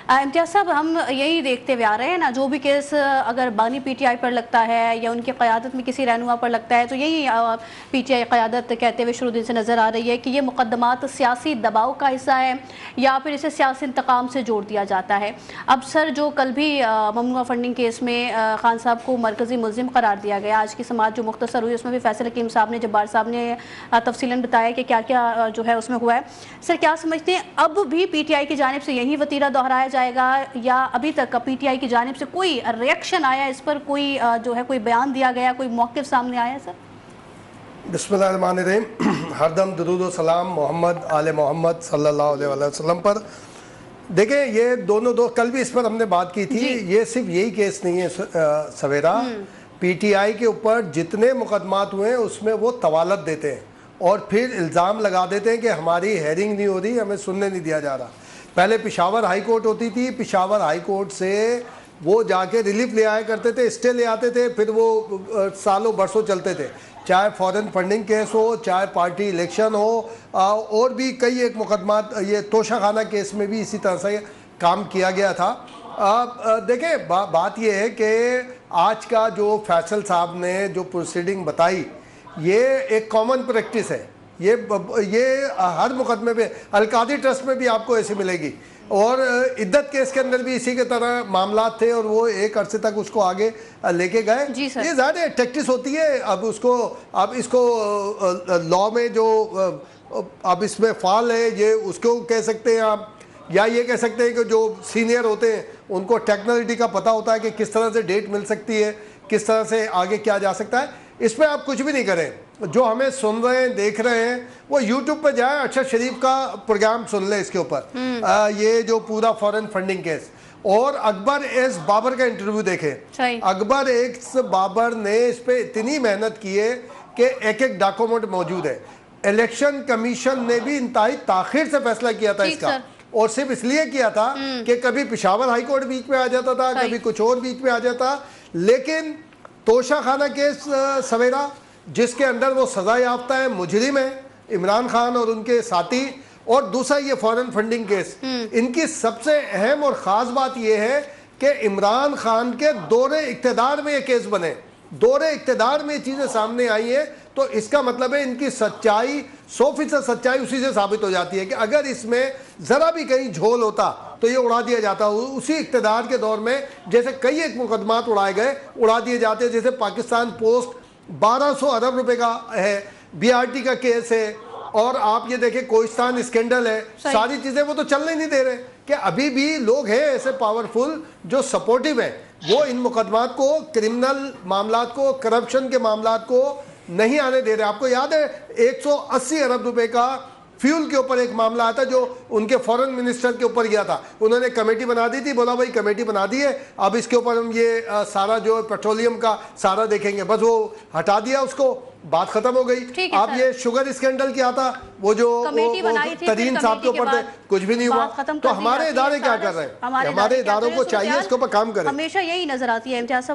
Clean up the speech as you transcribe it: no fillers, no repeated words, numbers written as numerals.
इम्तियाज़ साहब, हम यही देखते हुए आ रहे हैं ना, जो भी केस अगर बानी पीटीआई पर लगता है या उनकी क़यादत में किसी रहनुमा पर लगता है तो यही पीटीआई क़यादत कहते हुए शुरू दिन से नज़र आ रही है कि ये मुकदमात सियासी दबाव का हिस्सा है या फिर इसे सियासी इंतकाम से जोड़ दिया जाता है। अब सर, जो कल भी ममनुआ फंडिंग केस में खान साहब को मरकज़ी मुल्ज़िम करार दिया गया, आज की समाअत जो मुख्तसर हुई उसमें भी फैसल हकीम साहब ने, जब्बार साहब ने तफसीलन बताया कि क्या क्या जो है उसमें हुआ है। सर, क्या समझते हैं अब भी पीटीआई की जानिब से यही वतीरा दोहराया जाएगा या अभी तक पीटीआई की जानिब से कोई रिएक्शन आया इस पर, कोई जो है कोई बयान दिया गया, कोई मौक़िफ़ सामने आया? सर बिस्मिल्लाहिर्रहमानिर्रहीम, हरदम दुरूद व सलाम मोहम्मद आले मोहम्मद सल्लल्लाहु अलैहि वसल्लम पर। देखें, ये दोनों कल भी इस पर हमने बात की थी। ये सिर्फ यही केस नहीं है सवेरा, पीटीआई के ऊपर जितने मुकदमात हुए हैं उसमें वो तवालत देते हैं और फिर इल्ज़ाम लगा देते हैं कि हमारी हेयरिंग नहीं हो रही, हमें सुनने नहीं दिया जा रहा। पहले पिशावर हाई कोर्ट होती थी, पिशावर हाई कोर्ट से वो जाके रिलीफ ले आया करते थे, स्टे ले आते थे, फिर वो सालों बरसों चलते थे, चाहे फॉरेन फंडिंग केस हो, चाहे पार्टी इलेक्शन हो, और भी कई एक मुकदमात, ये तोशाखाना केस में भी इसी तरह से काम किया गया था। देखें, बात ये है कि आज का जो फैसल साहब ने जो प्रोसीडिंग बताई, ये एक कॉमन प्रैक्टिस है। ये हर मुकदमे पे, अलकादी ट्रस्ट में भी आपको ऐसी मिलेगी और इद्दत केस के अंदर भी इसी के तरह मामला थे और वो एक अरसे तक उसको आगे लेके गए। ये ज़्यादा टैक्टिस होती है। अब इसको लॉ में जो अब इसमें फाल है, ये उसको कह सकते हैं आप, या ये कह सकते हैं कि जो सीनियर होते हैं उनको टेक्नोलॉजी का पता होता है कि किस तरह से डेट मिल सकती है, किस तरह से आगे किया जा सकता है। इसमें आप कुछ भी नहीं करें, जो हमें सुन रहे हैं, देख रहे हैं, वो यूट्यूब पे जाए, अरशद शरीफ का प्रोग्राम सुन ले इसके ऊपर, ये जो पूरा फॉरेन फंडिंग केस, और अकबर एस बाबर का इंटरव्यू देखें। अकबर एस बाबर ने इस पे इतनी मेहनत की है कि एक एक डॉक्यूमेंट मौजूद है। इलेक्शन कमीशन ने भी इंतहाई ताखिर से फैसला किया था इसका, और सिर्फ इसलिए किया था कि कभी पिशावर हाई कोर्ट बीच में आ जाता था, कभी कुछ और बीच में आ जाता। लेकिन तोशाखाना केस सवेरा, जिसके अंदर वो सजा याफ्ता है, मुजरिम है इमरान खान और उनके साथी, और दूसरा ये फॉरेन फंडिंग केस, इनकी सबसे अहम और ख़ास बात यह है कि इमरान खान के दौरे इक़्तिदार में ये केस बने, दौरे इक़्तिदार में ये चीज़ें सामने आई हैं। तो इसका मतलब है इनकी सच्चाई, 100% सच्चाई उसी से साबित हो जाती है कि अगर इसमें ज़रा भी कहीं झोल होता तो ये उड़ा दिया जाता। उसी इक़्तिदार के दौर में जैसे कई एक मुकदमात उड़ाए गए, उड़ा दिए जाते। जैसे पाकिस्तान पोस्ट 1200 अरब रुपए का है, बीआरटी का केस है, और आप ये देखें कोहिस्तान स्कैंडल है, सारी चीज़ें वो तो चलने नहीं दे रहे। कि अभी भी लोग हैं ऐसे पावरफुल जो सपोर्टिव हैं, वो इन मुकदमात को, क्रिमिनल मामलात को, करप्शन के मामलात को नहीं आने दे रहे। आपको याद है 180 अरब रुपए का फ्यूल के ऊपर एक मामला आता जो उनके फॉरेन मिनिस्टर के ऊपर गया था, उन्होंने कमेटी बना दी थी, बोला भाई कमेटी बना दी है, अब इसके ऊपर हम ये सारा जो पेट्रोलियम का सारा देखेंगे, बस वो हटा दिया उसको, बात खत्म हो गई। अब ये शुगर स्कैंडल क्या था, वो जो तरीन साहब के ऊपर कुछ भी नहीं हुआ। तो हमारे इदारे क्या कर रहे हैं? हमारे इदारों को चाहिए इसके ऊपर काम करें। हमेशा यही नजर आती है इम्तियाज़ साहब।